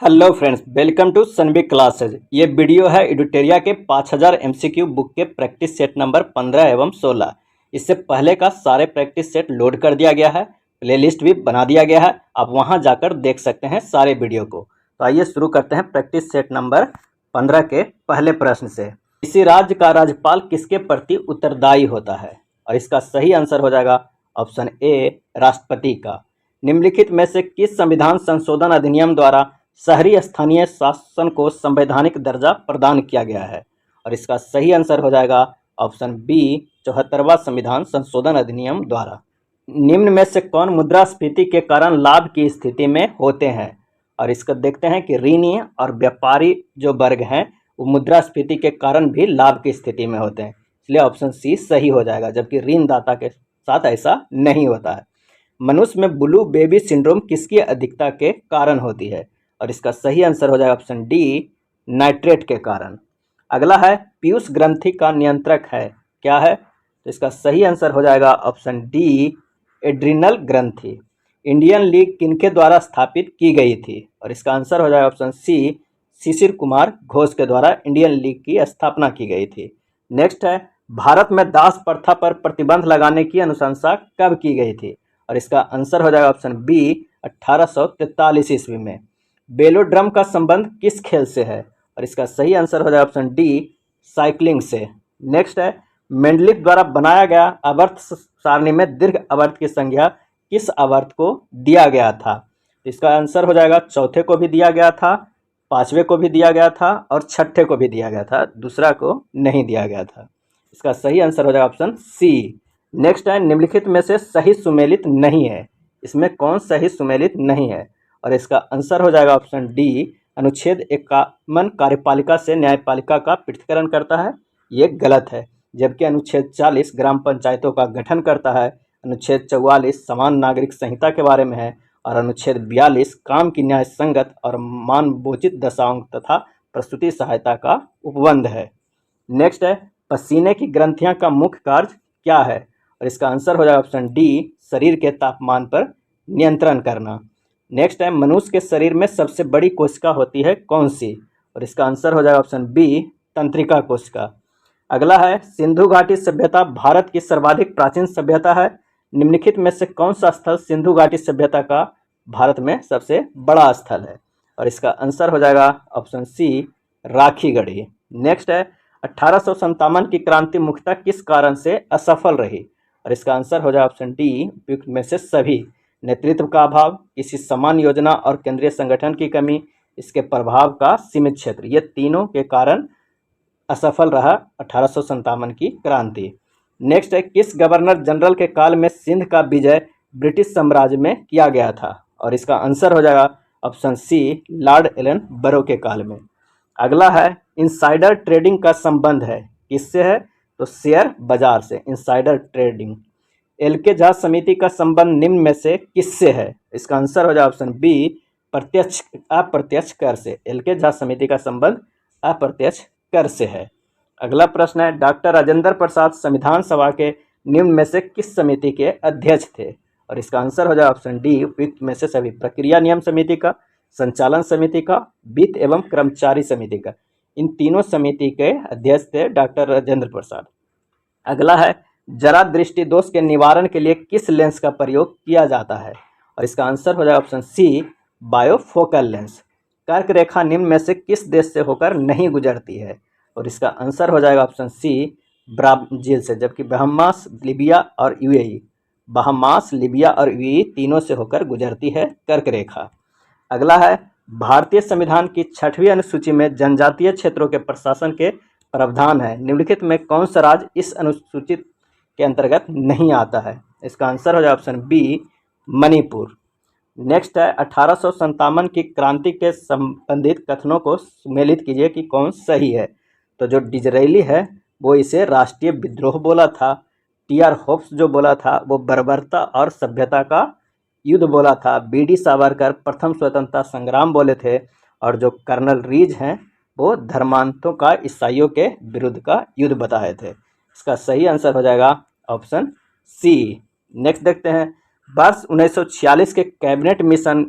Hello friends, welcome to Sanvi classes. ये video है Edutaria के 5000 एमसीक्यू बुक के प्रैक्टिस सेट नंबर 15 एवं 16। इससे पहले का सारे प्रैक्टिस सेट लोड कर दिया गया है, प्लेलिस्ट भी बना दिया गया है। आप वहां जाकर देख सकते हैं सारे वीडियो को। तो आइए शुरू करते हैं प्रैक्टिस सेट नंबर 15 के पहले प्रश्न से। किसी राज्य का राज्यपाल किसके प्रति उत्तरदायी होता है? और इसका सही आंसर हो जाएगा ऑप्शन ए, राष्ट्रपति का। निम्नलिखित में से किस संविधान संशोधन अधिनियम द्वारा शहरी स्थानीय शासन को संवैधानिक दर्जा प्रदान किया गया है? और इसका सही आंसर हो जाएगा ऑप्शन बी, 74वां संविधान संशोधन अधिनियम द्वारा। निम्न में से कौन मुद्रास्फीति के कारण लाभ की स्थिति में होते हैं? और इसको देखते हैं कि ऋणी और व्यापारी जो वर्ग हैं वो मुद्रास्फीति के कारण भी लाभ की स्थिति में होते हैं, इसलिए ऑप्शन सी सही हो जाएगा, जबकि ऋणदाता के साथ ऐसा नहीं होता है। मनुष्य में ब्लू बेबी सिंड्रोम किसकी अधिकता के कारण होती है? और इसका सही आंसर हो जाएगा ऑप्शन डी, नाइट्रेट के कारण। अगला है पीयूष ग्रंथि का नियंत्रक है, क्या है? तो इसका सही आंसर हो जाएगा ऑप्शन डी, एड्रिनल ग्रंथि। इंडियन लीग किनके द्वारा स्थापित की गई थी? और इसका आंसर हो जाएगा ऑप्शन सी, शिशिर कुमार घोष के द्वारा इंडियन लीग की स्थापना की गई थी। नेक्स्ट है भारत में दास प्रथा पर प्रतिबंध लगाने की अनुशंसा कब की गई थी? और इसका आंसर हो जाएगा ऑप्शन बी, 1843 ईस्वी में। बेलोड्रम का संबंध किस खेल से है? और इसका सही आंसर हो जाएगा ऑप्शन डी, साइकिलिंग से। नेक्स्ट है मेंडलिक द्वारा बनाया गया आवर्त सारणी में दीर्घ आवर्त की संख्या किस आवर्त को दिया गया था? इसका आंसर हो जाएगा चौथे को भी दिया गया था, पांचवें को भी दिया गया था और छठे को भी दिया गया था, दूसरा को नहीं दिया गया था। इसका सही आंसर हो जाएगा ऑप्शन सी। नेक्स्ट है निम्नलिखित में से सही सुमेलित नहीं है, इसमें कौन सही सुमेलित नहीं है? और इसका आंसर हो जाएगा ऑप्शन डी, अनुच्छेद 51 कार्यपालिका से न्यायपालिका का पृथक्करण करता है, ये गलत है। जबकि अनुच्छेद 40 ग्राम पंचायतों का गठन करता है, अनुच्छेद 44 समान नागरिक संहिता के बारे में है और अनुच्छेद 42 काम की न्याय संगत और मानवोचित दशाओं तथा प्रस्तुति सहायता का उपबंध है। नेक्स्ट है पसीने की ग्रंथियां का मुख्य कार्य क्या है? और इसका आंसर हो जाएगा ऑप्शन डी, शरीर के तापमान पर नियंत्रण करना। नेक्स्ट है मनुष्य के शरीर में सबसे बड़ी कोशिका होती है कौन सी? और इसका आंसर हो जाएगा ऑप्शन बी, तंत्रिका कोशिका। अगला है सिंधु घाटी सभ्यता भारत की सर्वाधिक प्राचीन सभ्यता है। निम्नलिखित में से कौन सा स्थल सिंधु घाटी सभ्यता का भारत में सबसे बड़ा स्थल है? और इसका आंसर हो जाएगा ऑप्शन सी, राखीगढ़ी। नेक्स्ट है 1857 की क्रांति मुख्यतः किस कारण से असफल रही? और इसका आंसर हो जाएगा ऑप्शन डी, उपयुक्त में से सभी। नेतृत्व का अभाव, किसी समान योजना और केंद्रीय संगठन की कमी, इसके प्रभाव का सीमित क्षेत्र, ये तीनों के कारण असफल रहा 1857 की क्रांति। नेक्स्ट है किस गवर्नर जनरल के काल में सिंध का विजय ब्रिटिश साम्राज्य में किया गया था? और इसका आंसर हो जाएगा ऑप्शन सी, लॉर्ड एलन बरो के काल में। अगला है इनसाइडर ट्रेडिंग का संबंध है किससे है? तो शेयर बाजार से, इनसाइडर ट्रेडिंग। एलके झा समिति का संबंध निम्न में से किससे है? इसका आंसर हो जाए ऑप्शन बी, प्रत्यक्ष अप्रत्यक्ष कर से। एलके झा समिति का संबंध अप्रत्यक्ष कर से है। अगला प्रश्न है डॉक्टर राजेंद्र प्रसाद संविधान सभा के निम्न में से किस समिति के अध्यक्ष थे? और इसका आंसर हो जाए ऑप्शन डी, उपयुक्त में से सभी। प्रक्रिया नियम समिति का, संचालन समिति का, वित्त एवं कर्मचारी समिति का, इन तीनों समिति के अध्यक्ष थे डॉक्टर राजेंद्र प्रसाद। अगला है जरा दृष्टि दोष के निवारण के लिए किस लेंस का प्रयोग किया जाता है? और इसका आंसर हो जाएगा ऑप्शन सी, बायोफोकल लेंस। कर्क रेखा निम्न में से किस देश से होकर नहीं गुजरती है? और इसका आंसर हो जाएगा ऑप्शन सी, ब्राजील से। जबकि बहामास, लीबिया और यूएई, बहामास, लीबिया और यूएई तीनों से होकर गुजरती है कर्क रेखा। अगला है भारतीय संविधान की 6वीं अनुसूची में जनजातीय क्षेत्रों के प्रशासन के प्रावधान है। निम्नलिखित में कौन सा राज्य इस अनुसूची के अंतर्गत नहीं आता है? इसका आंसर हो जाए ऑप्शन बी, मणिपुर। नेक्स्ट है 1857 की क्रांति के संबंधित कथनों को सुमेलित कीजिए कि कौन सही है। तो जो डिजरेली है वो इसे राष्ट्रीय विद्रोह बोला था, टी.आर. होप्स जो बोला था वो बर्बरता और सभ्यता का युद्ध बोला था, बी.डी. सावरकर प्रथम स्वतंत्रता संग्राम बोले थे, और जो कर्नल रीज हैं वो धर्मांतों का ईसाइयों के विरुद्ध का युद्ध बताए थे। इसका सही आंसर हो जाएगा ऑप्शन सी। नेक्स्ट देखते हैं वर्ष 1946 के कैबिनेट मिशन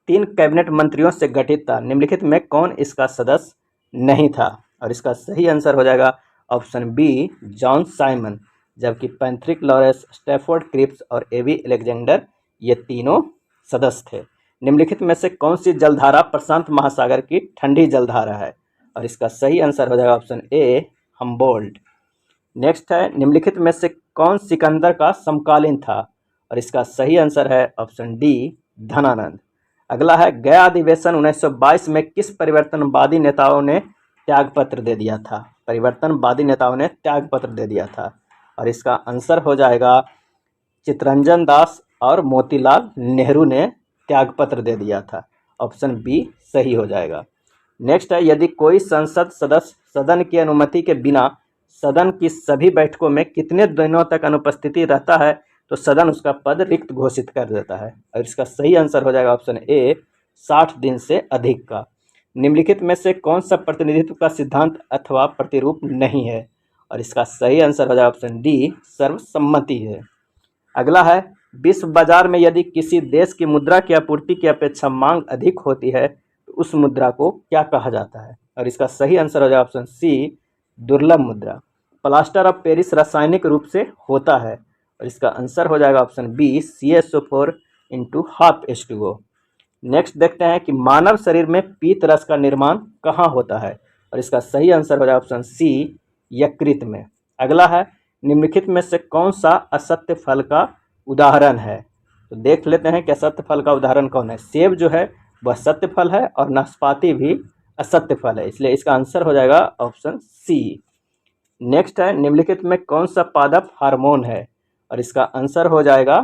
3 कैबिनेट मंत्रियों से गठित था, निम्नलिखित में कौन इसका सदस्य नहीं था? और इसका सही आंसर हो जाएगा ऑप्शन बी, जॉन साइमन। जबकि पैट्रिक लॉरेंस, स्टैफोर्ड क्रिप्स और एवी अलेक्जेंडर ये तीनों सदस्य थे। निम्नलिखित में से कौन सी जलधारा प्रशांत महासागर की ठंडी जलधारा है? और इसका सही आंसर हो जाएगा ऑप्शन ए, हम्बोल्ट। नेक्स्ट है, निम्नलिखित में से कौन सिकंदर का समकालीन था? और इसका सही आंसर है ऑप्शन डी, धनानंद। अगला है, गया अधिवेशन 1922 में किस परिवर्तनवादी नेताओं ने त्यागपत्र दे दिया था? परिवर्तनवादी नेताओं ने त्यागपत्र दे दिया था। और इसका आंसर हो जाएगा चित्तरंजन दास और मोतीलाल नेहरू ने त्यागपत्र दे दिया था। ऑप्शन बी सही हो जाएगा। नेक्स्ट है, यदि कोई संसद सदस्य सदन की अनुमति के बिना सदन की सभी बैठकों में कितने दिनों तक अनुपस्थिति रहता है तो सदन उसका पद रिक्त घोषित कर देता है? और इसका सही आंसर हो जाएगा ऑप्शन ए, 60 दिन से अधिक का। निम्नलिखित में से कौन सा प्रतिनिधित्व का सिद्धांत अथवा प्रतिरूप नहीं है? और इसका सही आंसर हो जाएगा ऑप्शन डी, सर्वसम्मति है। अगला है, विश्व बाजार में यदि किसी देश की मुद्रा की आपूर्ति की अपेक्षा मांग अधिक होती है तो उस मुद्रा को क्या कहा जाता है? और इसका सही आंसर हो जाएगा ऑप्शन सी, दुर्लभ मुद्रा। प्लास्टर ऑफ पेरिस रासायनिक रूप से होता है। और इसका आंसर हो जाएगा option B, CaSO4 × ½ H2O। Next देखते हैं कि मानव शरीर में पीत रस का निर्माण कहाँ होता है? और इसका सही आंसर हो जाएगा ऑप्शन सी, यकृत में। अगला है, निम्नलिखित में से कौन सा असत्य फल का उदाहरण है? तो देख लेते हैं कि असत्य फल का उदाहरण कौन है। सेब जो है वह सत्य फल है और नाशपाती भी असत्य फल है, इसलिए इसका आंसर हो जाएगा ऑप्शन सी। नेक्स्ट है, निम्नलिखित में कौन सा पादप हार्मोन है? और इसका आंसर हो जाएगा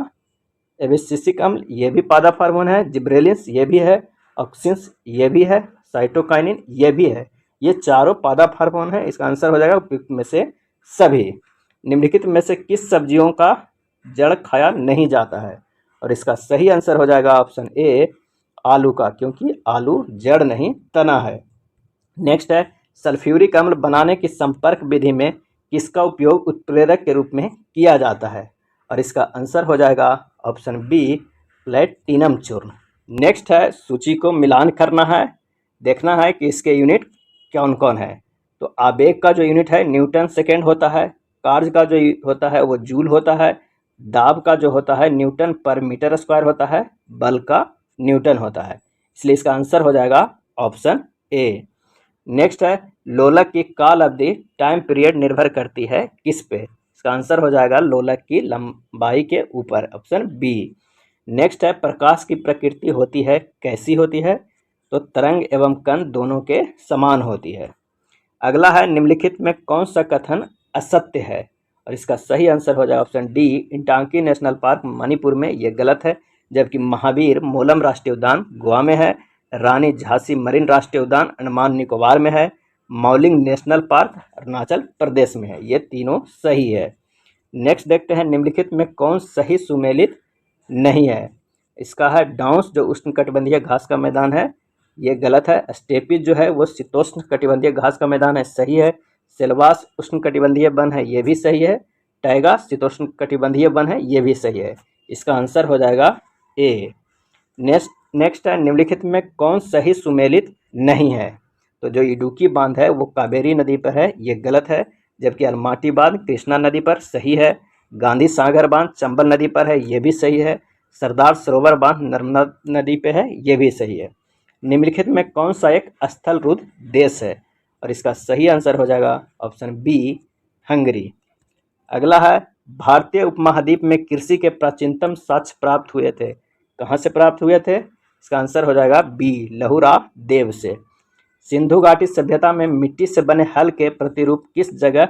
एब्सिसिक अम्ल, ये भी पादप हार्मोन है। जिब्रेलिन्स ये भी है, ऑक्सिन्स ये भी है, साइटोकाइनिन ये भी है। ये चारों पादप हार्मोन है। इसका आंसर हो जाएगा उपयुक्त में से सभी। निम्नलिखित में से किस सब्जियों का जड़ खाया नहीं जाता है? और इसका सही आंसर हो जाएगा ऑप्शन ए, आलू का, क्योंकि आलू जड़ नहीं तना है। नेक्स्ट है, सल्फ्यूरिक अम्ल बनाने की संपर्क विधि में किसका उपयोग उत्प्रेरक के रूप में किया जाता है? और इसका आंसर हो जाएगा ऑप्शन बी, प्लेटिनम चूर्ण। नेक्स्ट है, सूची को मिलान करना है, देखना है कि इसके यूनिट कौन कौन है। तो आवेग का जो यूनिट है न्यूटन सेकेंड होता है, कार्य का जो होता है वो जूल होता है, दाब का जो होता है न्यूटन पर मीटर स्क्वायर होता है, बल का न्यूटन होता है, इसलिए इसका आंसर हो जाएगा ऑप्शन ए। नेक्स्ट है, लोलक की काल अवधि टाइम पीरियड निर्भर करती है किस पे? इसका आंसर हो जाएगा लोलक की लंबाई के ऊपर, ऑप्शन बी। नेक्स्ट है, प्रकाश की प्रकृति होती है कैसी होती है? तो तरंग एवं कण दोनों के समान होती है। अगला है, निम्नलिखित में कौन सा कथन असत्य है? और इसका सही आंसर हो जाएगा option D, Intanki national park Manipur में ये गलत है। जबकि महावीर मोलम राष्ट्रीय उद्यान गोवा में है, रानी झांसी मरीन राष्ट्रीय उद्यान अंडमान निकोबार में है, मौलिंग नेशनल पार्क अरुणाचल प्रदेश में है। ये तीनों सही है। नेक्स्ट देखते हैं, निम्नलिखित में कौन सही सुमेलित नहीं है? इसका है डांस जो उष्णकटिबंधीय घास का मैदान है, ये गलत है। स्टेपीज जो है वो शीतोष्ण कटिबंधीय घास का मैदान है, सही है। सेलवास उष्णकटिबंधीय वन है, ये भी सही है। टाइगा शीतोष्ण कटिबंधीय वन है, ये भी सही है। इसका आंसर हो जाएगा ए। नेक्स्ट है, निम्नलिखित में कौन सही सुमेलित नहीं है? तो जो इडुक्की बांध है वो कावेरी नदी पर है, ये गलत है। जबकि अलमाटी बांध कृष्णा नदी पर, सही है। गांधी सागर बांध चंबल नदी पर है, ये भी सही है। सरदार सरोवर बांध नर्मदा नदी पे है, ये भी सही है। निम्नलिखित में कौन सा एक स्थल रुद्ध देश है? और इसका सही आंसर हो जाएगा ऑप्शन बी, हंगरी। अगला है, भारतीय उपमहाद्वीप में कृषि के प्राचीनतम साक्ष्य प्राप्त हुए थे, कहाँ से प्राप्त हुए थे? इसका आंसर हो जाएगा बी, लहुरा देव से। सिंधु घाटी सभ्यता में मिट्टी से बने हल के प्रतिरूप किस जगह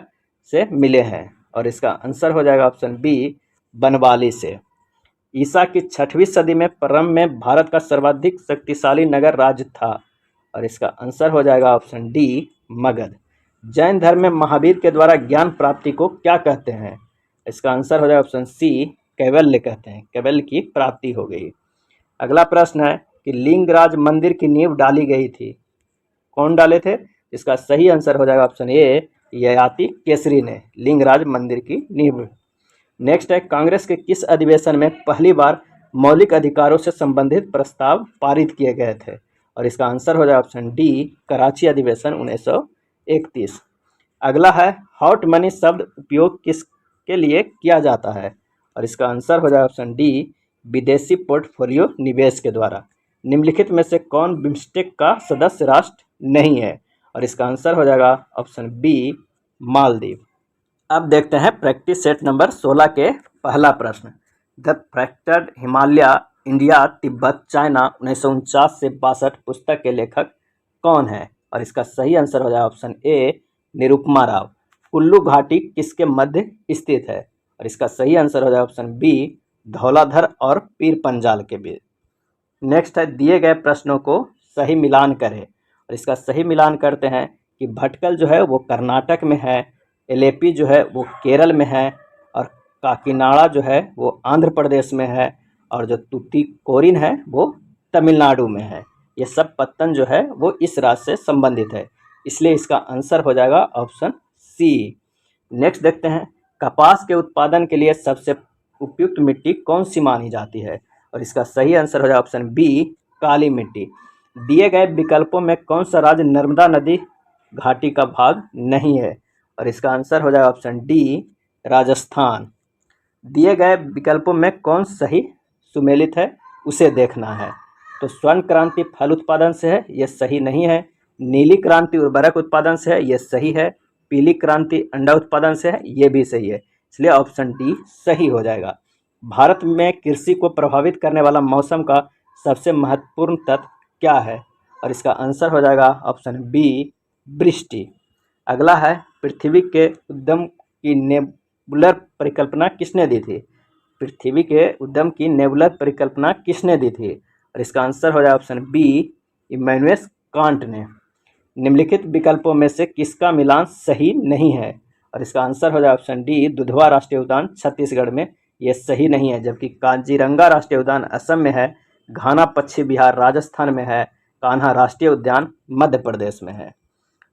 से मिले हैं? और इसका आंसर हो जाएगा ऑप्शन बी, बनवाली से। ईसा की 6वीं सदी में प्रारंभ में भारत का सर्वाधिक शक्तिशाली नगर राज्य था, और इसका आंसर हो जाएगा ऑप्शन डी, मगध। जैन धर्म में महावीर के द्वारा ज्ञान प्राप्ति को क्या कहते हैं? इसका आंसर हो जाएगा ऑप्शन सी, कैवल्य कहते हैं, कैवल्य की प्राप्ति हो गई। अगला प्रश्न है कि लिंगराज मंदिर की नींव डाली गई थी, कौन डाले थे? इसका सही आंसर हो जाएगा ऑप्शन ए, ययाति केसरी ने लिंगराज मंदिर की नींव। नेक्स्ट है, कांग्रेस के किस अधिवेशन में पहली बार मौलिक अधिकारों से संबंधित प्रस्ताव पारित किए गए थे? और इसका आंसर हो जाएगा ऑप्शन डी, कराची अधिवेशन 1931। अगला है, हॉट मनी शब्द उपयोग किसके लिए किया जाता है? और इसका आंसर हो जाएगा ऑप्शन डी, विदेशी पोर्टफोलियो निवेश के द्वारा। निम्नलिखित में से कौन बिम्स्टेक का सदस्य राष्ट्र नहीं है? और इसका आंसर हो जाएगा ऑप्शन बी, मालदीव। अब देखते हैं प्रैक्टिस सेट नंबर 16 के पहला प्रश्न। The fractured Himalaya India Tibet China 1949 से 62 पुस्तक के लेखक कौन है? और इसका सही आंसर हो जाएगा ऑप्शन ए, निरुपमा राव। कुल्लू घाटी किसके मध्य स्थित है? और इसका सही आंसर हो जाएगा ऑप्शन बी, धौलाधर और पीर पंजाल के बीच। नेक्स्ट है, दिए गए प्रश्नों को सही मिलान करें। और इसका सही मिलान करते हैं कि भटकल जो है वो कर्नाटक में है, एलेपी जो है वो केरल में है, और काकीनाडा जो है वो आंध्र प्रदेश में है, और जो तूतीकोरिन है वो तमिलनाडु में है। ये सब पत्तन जो है वो इस राज्य से संबंधित है, इसलिए इसका आंसर हो जाएगा ऑप्शन सी। नेक्स्ट देखते हैं, कपास के उत्पादन के लिए सबसे उपयुक्त मिट्टी कौन सी मानी जाती है? और इसका सही आंसर हो जाएगा ऑप्शन बी, काली मिट्टी। दिए गए विकल्पों में कौन सा राज्य नर्मदा नदी घाटी का भाग नहीं है? और इसका आंसर हो जाएगा ऑप्शन डी, राजस्थान। दिए गए विकल्पों में कौन सही सुमेलित है उसे देखना है। तो स्वर्ण क्रांति फल उत्पादन से है, यह सही नहीं है। नीली क्रांति उर्वरक उत्पादन से है, यह सही है। पीली क्रांति अंडा उत्पादन से है, ये भी सही है, इसलिए ऑप्शन डी सही हो जाएगा। भारत में कृषि को प्रभावित करने वाला मौसम का सबसे महत्वपूर्ण तत्व क्या है? और इसका आंसर हो जाएगा ऑप्शन बी, वृष्टि। अगला है, पृथ्वी के उद्गम की नेबुलर परिकल्पना किसने दी थी? पृथ्वी के उद्गम की नेबुलर परिकल्पना किसने दी थी? और इसका आंसर हो जाएगा ऑप्शन बी, इमैनुएल कांट ने। निम्नलिखित विकल्पों में से किसका मिलान सही नहीं है? और इसका आंसर हो जाएगा ऑप्शन डी, दुधवा राष्ट्रीय उद्यान छत्तीसगढ़ में, ये सही नहीं है। जबकि काजीरंगा राष्ट्रीय उद्यान असम में है, घाना पश्चिम बिहार राजस्थान में है, कान्हा राष्ट्रीय उद्यान मध्य प्रदेश में है।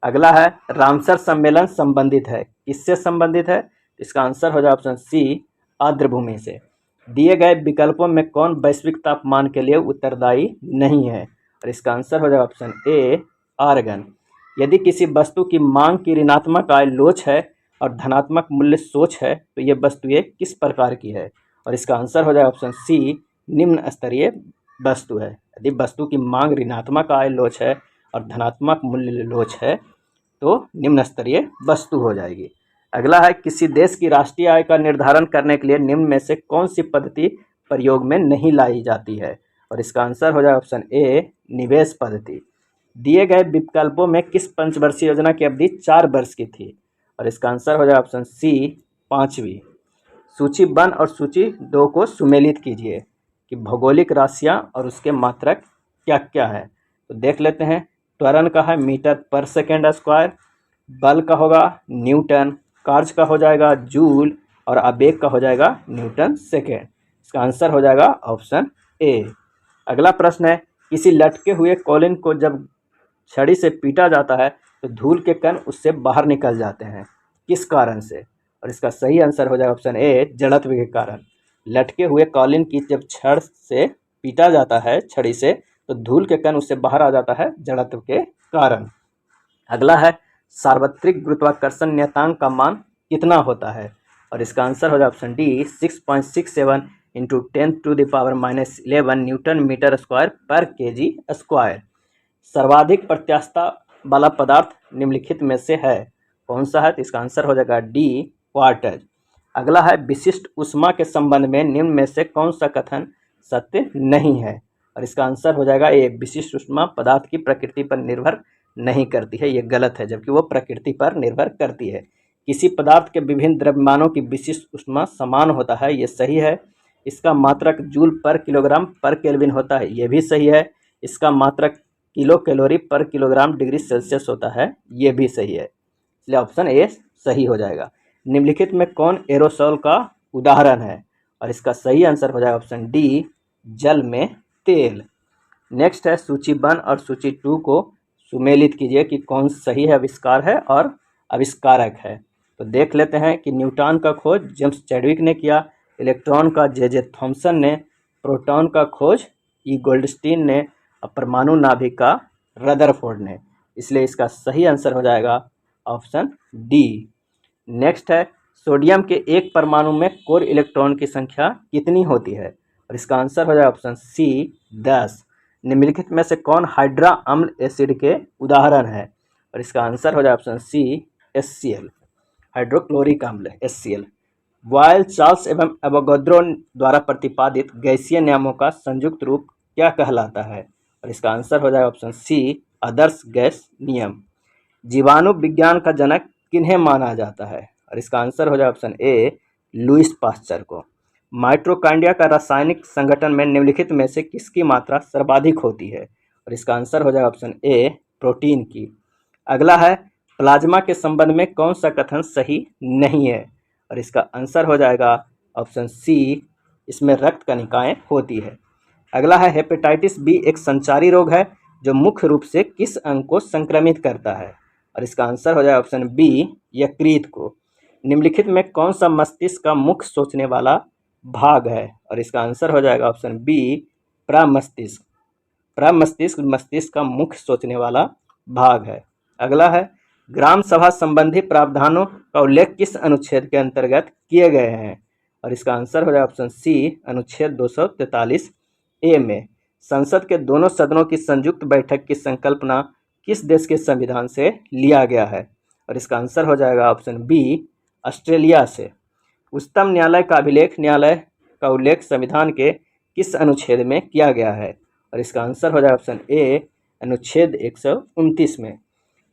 अगला है, रामसर सम्मेलन संबंधित है, किससे संबंधित है? इसका आंसर हो जाए ऑप्शन सी, आर्द्रभूमि से। दिए गए विकल्पों में कौन वैश्विक तापमान के लिए उत्तरदायी नहीं है? और इसका आंसर हो जाए ऑप्शन ए, आर्गन। यदि किसी वस्तु की मांग की ऋणात्मक आय लोच है और धनात्मक मूल्य सोच है, तो ये वस्तुएं किस प्रकार की है? और इसका आंसर हो जाए ऑप्शन सी, निम्न स्तरीय वस्तु है। यदि वस्तु की मांग ऋणात्मक आय लोच है और धनात्मक मूल्य लोच है, तो निम्न स्तरीय वस्तु हो जाएगी। अगला है, किसी देश की राष्ट्रीय आय का निर्धारण करने के लिए निम्न में से कौन सी पद्धति प्रयोग में नहीं लाई जाती है? और इसका आंसर हो जाए ऑप्शन ए, निवेश पद्धति। दिए गए विकल्पों में किस पंचवर्षीय योजना की अवधि 4 वर्ष की थी? और इसका आंसर हो जाए ऑप्शन सी, 5वीं। सूची 1 और सूची 2 को सुमेलित कीजिए कि भौगोलिक राशियां और उसके मात्रक क्या क्या है। तो देख लेते हैं। त्वरण का है मीटर पर सेकेंड स्क्वायर, बल का होगा न्यूटन, कार्य का हो जाएगा जूल, और आवेग का हो जाएगा न्यूटन सेकेंड। इसका आंसर हो जाएगा ऑप्शन ए। अगला प्रश्न है, किसी लटके हुए कॉलिन को जब छड़ी से पीटा जाता है तो धूल के कण उससे बाहर निकल जाते हैं, किस कारण से? और इसका सही आंसर हो जाएगा ऑप्शन ए, जड़त्व के कारण। लटके हुए कॉलिन की जब छड़ से पीटा जाता है छड़ी से, तो धूल के कण उससे बाहर आ जाता है, जड़त्व के कारण। अगला है, सार्वत्रिक गुरुत्वाकर्षण नियतांक का मान कितना होता है? और इसका आंसर हो जाए option D, 6.67 into 10⁻⁻11 newton metre square पर केजी स्क्वायर। सर्वाधिक प्रत्यास्थता वाला पदार्थ निम्नलिखित में से है, कौन सा है? तो इसका आंसर हो जाएगा डी, क्वार्टज। अगला है, विशिष्ट ऊष्मा के संबंध में निम्न में से कौन सा कथन सत्य नहीं है? और इसका आंसर हो जाएगा ए, विशिष्ट ऊष्मा पदार्थ की प्रकृति पर निर्भर नहीं करती है, ये गलत है, जबकि वो प्रकृति पर निर्भर करती है। किसी पदार्थ के विभिन्न द्रव्यमानों की विशिष्ट ऊष्मा समान होता है, ये सही है। इसका मात्रक जूल पर किलोग्राम पर केल्विन होता है, ये भी सही है। इसका मात्रक किलो कैलोरी पर किलोग्राम डिग्री सेल्सियस होता है, ये भी सही है, इसलिए ऑप्शन ए सही हो जाएगा। निम्नलिखित में कौन एरोसोल का उदाहरण है? और इसका सही आंसर हो जाएगा ऑप्शन डी, जल में तेल। नेक्स्ट है, सूची 1 और सूची 2 को सुमेलित कीजिए कि कौन सही है, आविष्कार है और आविष्कारक है। तो देख लेते हैं कि न्यूटन का खोज जेम्स चैडविक ने किया, इलेक्ट्रॉन का जे थॉमसन ने, प्रोटॉन का खोज ई गोल्डस्टीन ने और परमाणु नाभिक का रदरफोर्ड ने। इसलिए इसका सही आंसर हो जाएगा ऑप्शन डी। नेक्स्ट है, सोडियम के एक परमाणु में कोर इलेक्ट्रॉन की संख्या कितनी होती है? और इसका आंसर हो जाएगा ऑप्शन सी 10। निम्नलिखित में से कौन हाइड्रा अम्ल एसिड के उदाहरण है? और इसका आंसर हो जाएगा ऑप्शन सी HCl, हाइड्रोक्लोरिक अम्ल HCl। बॉयल, चार्ल्स एवं एवोगाड्रो द्वारा प्रतिपादित गैसीय नियमों का संयुक्त रूप क्या कहलाता है? और इसका आंसर हो जाएगा ऑप्शन सी आदर्श गैस नियम। जीवाणु विज्ञान का जनक किन्हें माना जाता है? और इसका आंसर हो जाएगा ऑप्शन ए लुईस पास्चर को। माइटोकॉन्ड्रिया का रासायनिक संगठन में निम्नलिखित में से किसकी मात्रा सर्वाधिक होती है? और इसका आंसर हो जाएगा ऑप्शन ए प्रोटीन की। अगला है, प्लाज्मा के संबंध में कौन सा कथन सही नहीं है? और इसका आंसर हो जाएगा ऑप्शन सी, इसमें रक्त कणिकाएं होती है। अगला है, हेपेटाइटिस बी एक संचारी रोग है जो मुख्य रूप से किस अंग को संक्रमित करता है? और इसका आंसर हो जाएगा ऑप्शन बी यकृत को। निम्नलिखित में कौन सा मस्तिष्क का मुख्य सोचने वाला भाग है? और इसका आंसर हो जाएगा ऑप्शन बी प्रमस्तिष्क। प्रमस्तिष्क मस्तिष्क का मुख्य सोचने वाला भाग है। अगला है, ग्राम सभा संबंधी प्रावधानों का उल्लेख किस अनुच्छेद के अंतर्गत किए गए हैं? और इसका आंसर हो जाएगा ऑप्शन सी अनुच्छेद 243A में। संसद के दोनों सदनों की संयुक्त बैठक की संकल्पना किस देश के संविधान से लिया गया है? और इसका आंसर हो जाएगा ऑप्शन बी ऑस्ट्रेलिया से। उच्चतम न्यायालय का अभिलेख न्यायालय का उल्लेख संविधान के किस अनुच्छेद में किया गया है? और इसका आंसर हो जाएगा ऑप्शन ए अनुच्छेद 129 में।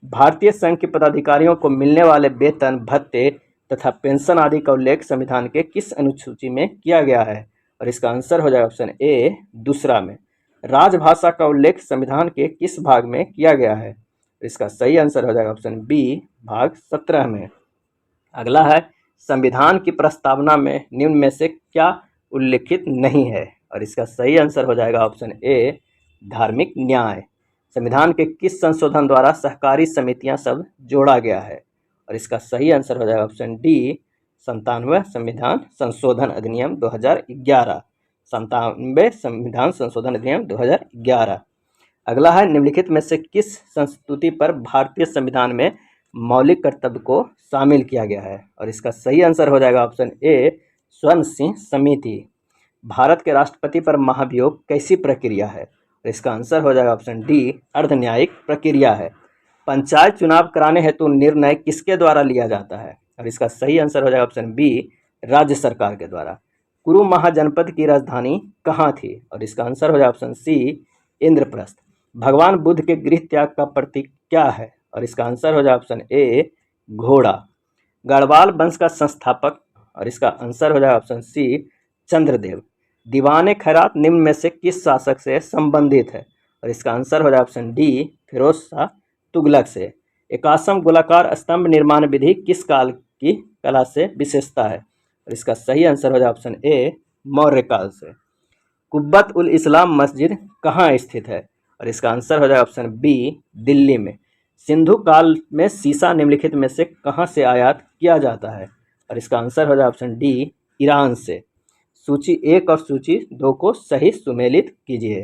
भारतीय संघ के पदाधिकारियों को मिलने वाले वेतन, भत्ते तथा पेंशन आदि का उल्लेख संविधान के किस अनुसूची में किया गया है? और इसका आंसर हो जाएगा ऑप्शन ए दूसरा में। राजभाषा का उल्लेख संविधान के किस भाग में किया गया है? इसका सही आंसर हो जाएगा ऑप्शन बी भाग 17 में। अगला है, संविधान की प्रस्तावना में निम्न में से क्या उल्लिखित नहीं है? और इसका सही आंसर हो जाएगा ऑप्शन ए धार्मिक न्याय। संविधान के किस संशोधन द्वारा सहकारी समितियां शब्द जोड़ा गया है? और इसका सही आंसर हो जाएगा ऑप्शन डी 97 संविधान संशोधन अधिनियम 2011। 97 संविधान संशोधन अधिनियम 2011। अगला है, निम्नलिखित में से किस संस्तुति पर भारतीय संविधान में मौलिक कर्तव्य को शामिल किया गया है? और इसका सही आंसर हो जाएगा ऑप्शन ए स्वर्ण सिंह समिति। भारत के राष्ट्रपति पर महाभियोग कैसी प्रक्रिया है? और इसका आंसर हो जाएगा ऑप्शन डी अर्ध न्यायिक प्रक्रिया है। पंचायत चुनाव कराने हेतु निर्णय किसके द्वारा लिया जाता है? और इसका सही आंसर हो जाएगा ऑप्शन बी राज्य सरकार के द्वारा। कुरु महाजनपद की राजधानी कहाँ थी? और इसका आंसर हो जाएगा ऑप्शन सी इंद्रप्रस्थ। भगवान बुद्ध के गृह त्याग का प्रतीक क्या है? और इसका आंसर हो जाएगा ऑप्शन ए घोड़ा। गढ़वाल वंश का संस्थापक? और इसका आंसर हो जाएगा ऑप्शन सी चंद्रदेव। दीवान खैरात निम्न में से किस शासक से संबंधित है? और इसका आंसर हो जाएगा ऑप्शन डी फिरोज शाह तुगलक से। एकासम गोलाकार स्तंभ निर्माण विधि किस काल की कला से विशेषता है? और इसका सही आंसर हो जाएगा ऑप्शन ए मौर्य काल से। कुब्बत उल इस्लाम मस्जिद कहाँ स्थित है? और इसका आंसर हो जाएगा ऑप्शन बी दिल्ली में। सिंधु काल में सीसा निम्नलिखित में से कहाँ से आयात किया जाता है? और इसका आंसर हो जाएगा ऑप्शन डी ईरान से। सूची 1 और सूची 2 को सही सुमेलित कीजिए।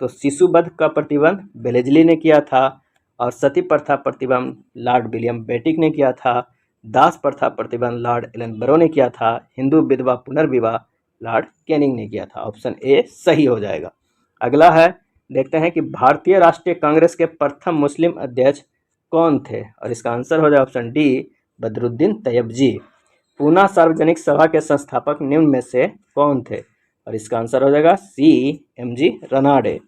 तो शिशुवध का प्रतिबंध बेलेजली ने किया था, और सती प्रथा प्रतिबंध लॉर्ड विलियम बेटिक ने किया था। दास प्रथा प्रतिबंध लॉर्ड एलन बरो ने किया था। हिंदू विधवा पुनर्विवाह लॉर्ड कैनिंग ने किया था। ऑप्शन ए सही हो जाएगा। अगला है, देखते हैं कि भारतीय राष्ट्रीय कांग्रेस के प्रथम मुस्लिम अध्यक्ष कौन थे? और इसका आंसर हो जाए ऑप्शन डी बदरुद्दीन तैयबजी। पूना सार्वजनिक सभा के संस्थापक निम्न में से कौन थे? और इसका आंसर हो जाएगा सी MG रनाडे।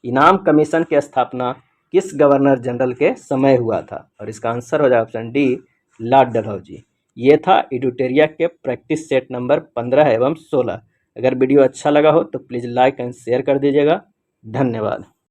इनाम कमीशन की स्थापना किस गवर्नर जनरल के समय हुआ था? और इसका आंसर हो जाएगा ऑप्शन डी लॉर्ड डलहौजी। ये था एडुटेरिया के प्रैक्टिस सेट नंबर 15 एवं 16। अगर वीडियो अच्छा लगा हो तो प्लीज़ लाइक एंड शेयर कर दीजिएगा। धन्यवाद।